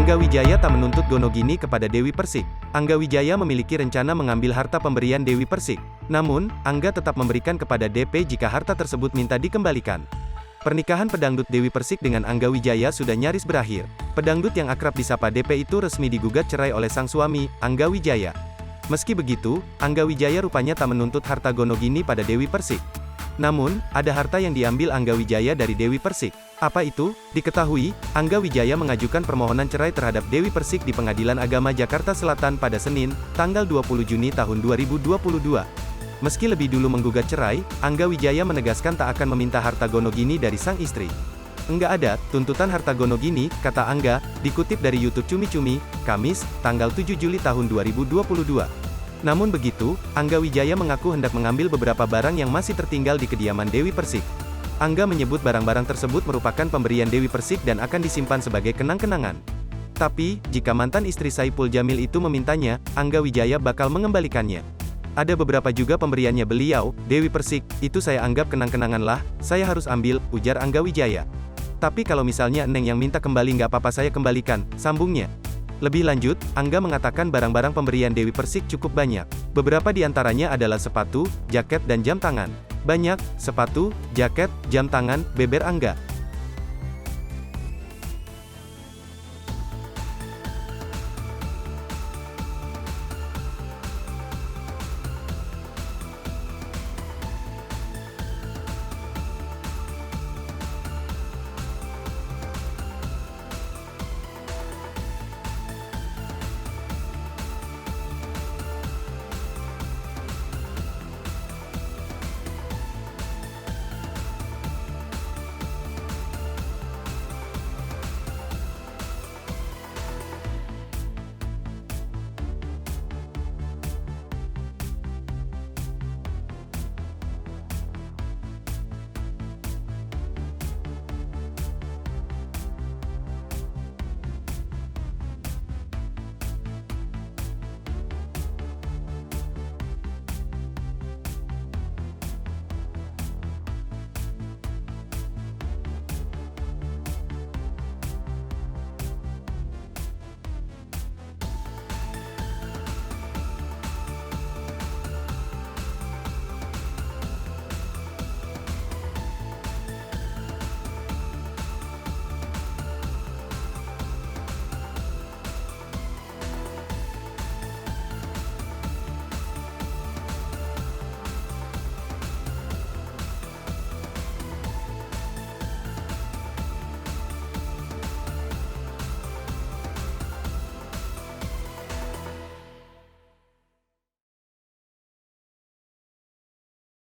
Angga Wijaya tak menuntut Gonogini kepada Dewi Persik. Angga Wijaya memiliki rencana mengambil harta pemberian Dewi Persik. Namun, Angga tetap memberikan kepada DP jika harta tersebut minta dikembalikan. Pernikahan pedangdut Dewi Persik dengan Angga Wijaya sudah nyaris berakhir. Pedangdut yang akrab disapa DP itu resmi digugat cerai oleh sang suami, Angga Wijaya. Meski begitu, Angga Wijaya rupanya tak menuntut harta Gonogini pada Dewi Persik. Namun, ada harta yang diambil Angga Wijaya dari Dewi Persik. Apa itu? Diketahui, Angga Wijaya mengajukan permohonan cerai terhadap Dewi Persik di Pengadilan Agama Jakarta Selatan pada Senin, tanggal 20 Juni tahun 2022. Meski lebih dulu menggugat cerai, Angga Wijaya menegaskan tak akan meminta harta Gonogini dari sang istri. Enggak ada tuntutan harta Gonogini, kata Angga, dikutip dari YouTube Cumi Cumi, Kamis, tanggal 7 Juli tahun 2022. Namun begitu, Angga Wijaya mengaku hendak mengambil beberapa barang yang masih tertinggal di kediaman Dewi Persik. Angga menyebut barang-barang tersebut merupakan pemberian Dewi Persik dan akan disimpan sebagai kenang-kenangan. Tapi, jika mantan istri Saipul Jamil itu memintanya, Angga Wijaya bakal mengembalikannya. Ada beberapa juga pemberiannya beliau, Dewi Persik, itu saya anggap kenang-kenangan lah, saya harus ambil, ujar Angga Wijaya. Tapi kalau misalnya Neng yang minta kembali nggak apa-apa saya kembalikan, sambungnya. Lebih lanjut, Angga mengatakan barang-barang pemberian Dewi Persik cukup banyak. Beberapa di antaranya adalah sepatu, jaket dan jam tangan. Banyak, sepatu, jaket, jam tangan, beber Angga.